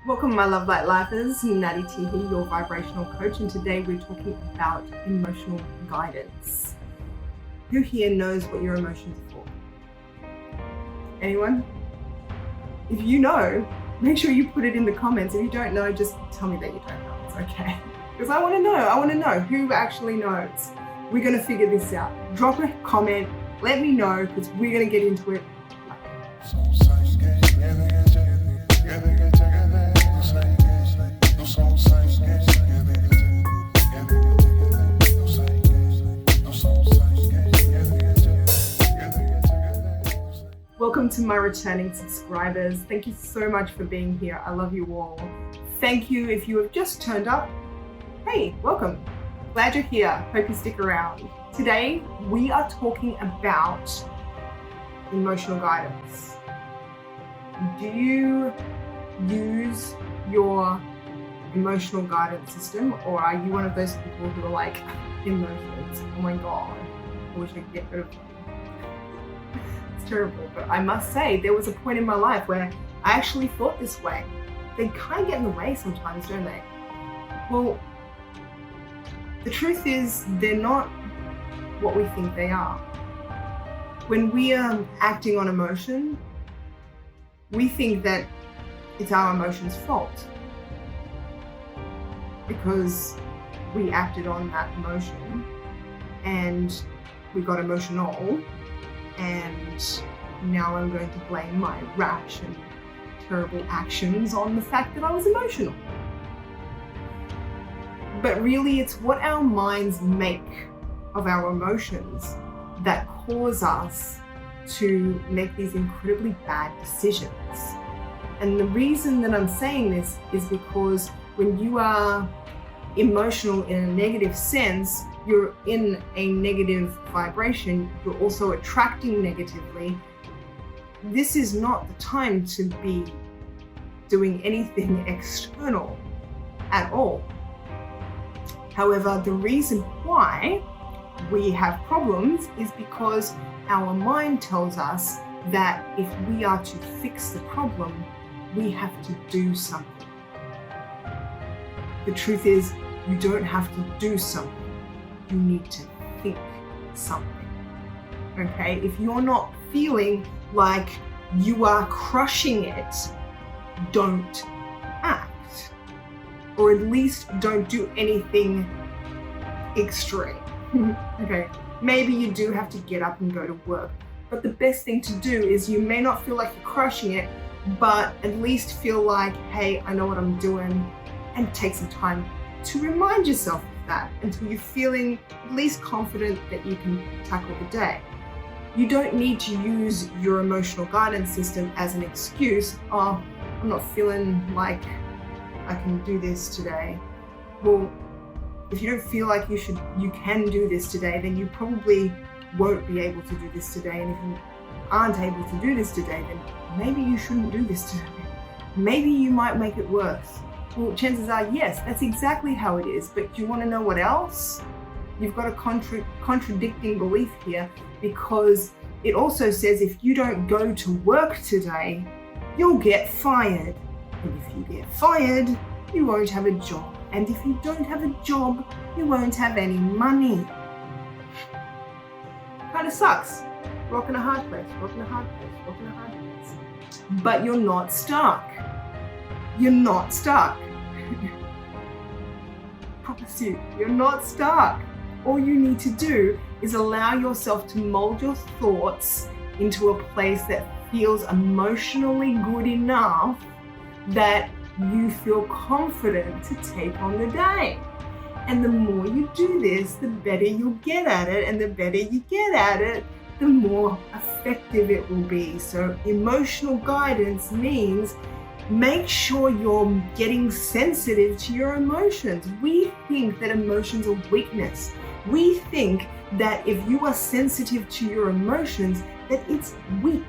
Welcome, my love light lifers. Natty T here, your vibrational coach, and today we're talking about emotional guidance. Who here knows what your emotions are for? Anyone? If you know, make sure you put it in the comments. If you don't know, just tell me that you don't know. It's okay. Because I want to know who actually knows. We're going to figure this out. Drop a comment, let me know, because we're going to get into it. Welcome to my returning subscribers. Thank you so much for being here. I love you all. Thank you if you have just turned up. Hey, welcome. Glad you're here. Hope you stick around. Today, we are talking about emotional guidance. Do you use your emotional guidance system, or are you one of those people who are like, emotions, oh my God, I wish I could get rid of them? It's terrible, but I must say there was a point in my life where I actually thought this way. They kind of get in the way sometimes, don't they? Well, the truth is they're not what we think they are. When we are acting on emotion, we think that it's our emotion's fault because we acted on that emotion and we got emotional, and now I'm going to blame my rash and terrible actions on the fact that I was emotional. But really, it's what our minds make of our emotions that cause us to make these incredibly bad decisions. And the reason that I'm saying this is because when you are emotional in a negative sense, you're in a negative vibration, you're also attracting negatively. This is not the time to be doing anything external at all. However, the reason why we have problems is because our mind tells us that if we are to fix the problem, we have to do something. The truth is, you don't have to do something. You need to think something. Okay? If you're not feeling like you are crushing it, don't act. Or at least don't do anything extreme. Okay? Maybe you do have to get up and go to work. But the best thing to do is, you may not feel like you're crushing it, but at least feel like, hey, I know what I'm doing, and take some time to remind yourself of that until you're feeling at least confident that you can tackle the day. You don't need to use your emotional guidance system as an excuse. Oh, I'm not feeling like I can do this today. Well, if you don't feel like you can do this today, then you probably won't be able to do this today. And if you aren't able to do this today, then maybe you shouldn't do this today. Maybe you might make it worse. Well, chances are, yes, that's exactly how it is. But do you want to know what else? You've got a contradicting belief here, because it also says if you don't go to work today, you'll get fired. And if you get fired, you won't have a job. And if you don't have a job, you won't have any money. Kind of sucks. Rock in a hard place, rock in a hard place, rock in a hard place. But you're not stuck. You're not stuck. Promise you, you're not stuck. All you need to do is allow yourself to mold your thoughts into a place that feels emotionally good enough that you feel confident to take on the day. And the more you do this, the better you'll get at it. And the better you get at it, the more effective it will be. So emotional guidance means make sure you're getting sensitive to your emotions. We think that emotions are weakness. We think that if you are sensitive to your emotions, that it's weak.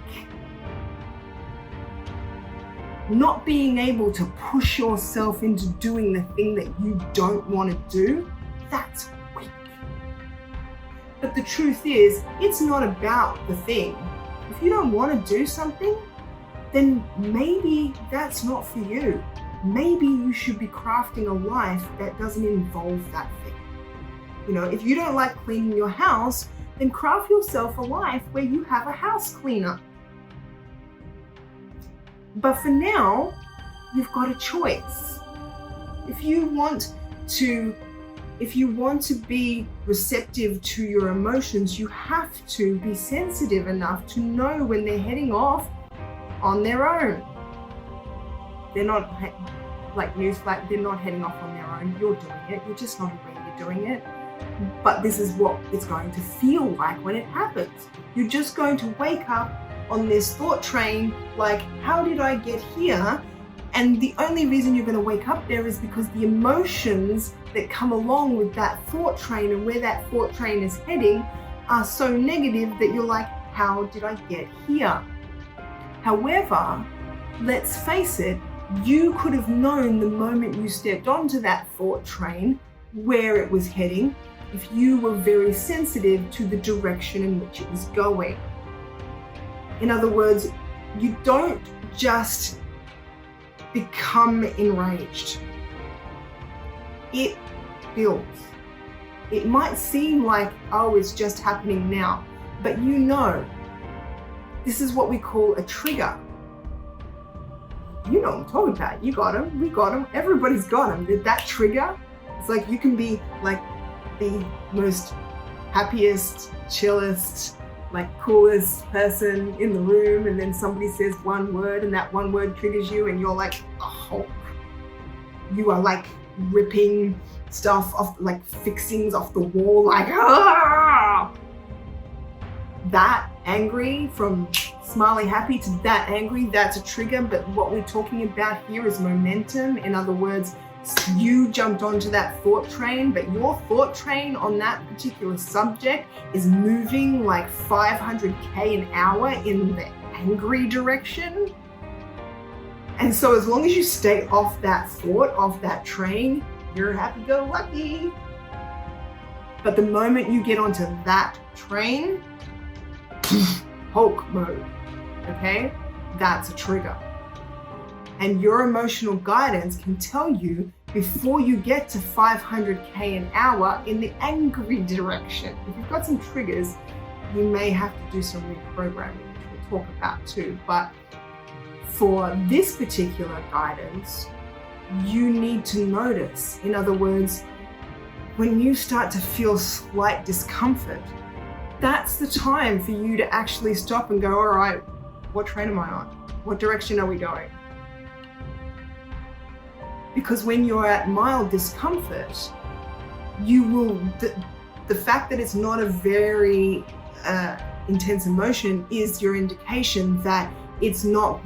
Not being able to push yourself into doing the thing that you don't want to do, that's weak. But the truth is, it's not about the thing. If you don't want to do something, then maybe that's not for you. maybe you should be crafting a life that doesn't involve that thing. You know, if you don't like cleaning your house, then craft yourself a life where you have a house cleaner. But for now, you've got a choice. If you want to be receptive to your emotions, you have to be sensitive enough to know when they're heading off on their own. They're not, like newsflash, they're not heading off on their own. You're doing it. You're just not aware you're doing it. But this is what it's going to feel like when it happens. You're just going to wake up on this thought train like, how did I get here? And the only reason you're going to wake up there is because the emotions that come along with that thought train and where that thought train is heading are so negative that you're like, how did I get here? However, let's face it, you could have known the moment you stepped onto that thought train where it was heading if you were very sensitive to the direction in which it was going. In other words, you don't just become enraged. It builds. It might seem like, oh, it's just happening now, but you know, this is what we call a trigger. You know what I'm talking about. You got them, we got them, everybody's got them. That trigger, it's like you can be like the most happiest, chillest, like coolest person in the room, and then somebody says one word and that one word triggers you and you're like a Hulk. You are like ripping stuff off, like fixings off the wall, like ah! That angry, from smiley happy to that angry, that's a trigger. But what we're talking about here is momentum. In other words, you jumped onto that thought train, but your thought train on that particular subject is moving like 500k an hour in the angry direction. And so as long as you stay off that thought, off that train, you're happy-go-lucky. But the moment you get onto that train, Hulk mode, okay? That's a trigger. And your emotional guidance can tell you before you get to 500k an hour in the angry direction. If you've got some triggers, you may have to do some reprogramming, which we'll talk about too. But for this particular guidance, you need to notice. In other words, when you start to feel slight discomfort, that's the time for you to actually stop and go, all right, what train am I on? What direction are we going? Because when you're at mild discomfort, you will, the fact that it's not a very intense emotion is your indication that it's not,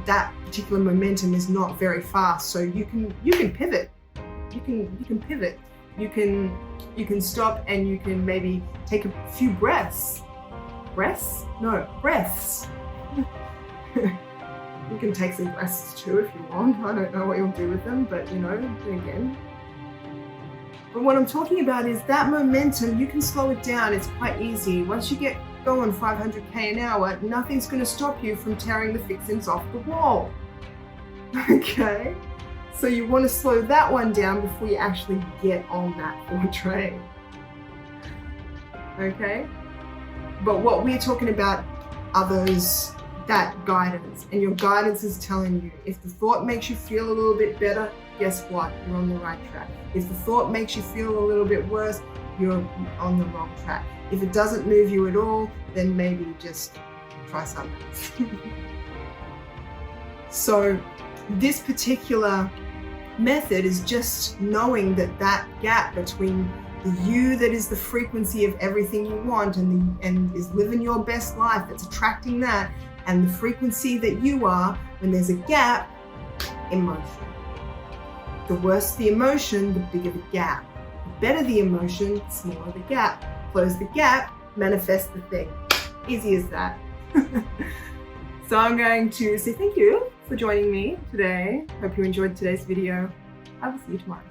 that particular momentum is not very fast. So you can pivot. You can pivot. You can stop and you can maybe take a few breaths. Breaths? No, breaths. You can take some breaths too if you want. I don't know what you'll do with them, but you know, then again. But what I'm talking about is that momentum, you can slow it down. It's quite easy. Once you get going 500k an hour, nothing's going to stop you from tearing the fixings off the wall. Okay? So you want to slow that one down before you actually get on that thought train. Okay? But what we're talking about are those, that guidance. And your guidance is telling you, if the thought makes you feel a little bit better, guess what? You're on the right track. If the thought makes you feel a little bit worse, you're on the wrong track. If it doesn't move you at all, then maybe just try something else. So this particular method is just knowing that that gap between the you that is the frequency of everything you want and is living your best life, that's attracting that, and the frequency that you are, when there's a gap, emotion. The worse the emotion, the bigger the gap. The better the emotion, the smaller the gap. Close the gap, manifest the thing. Easy as that. So I'm going to say thank you for joining me today. Hope you enjoyed today's video. I will see you tomorrow.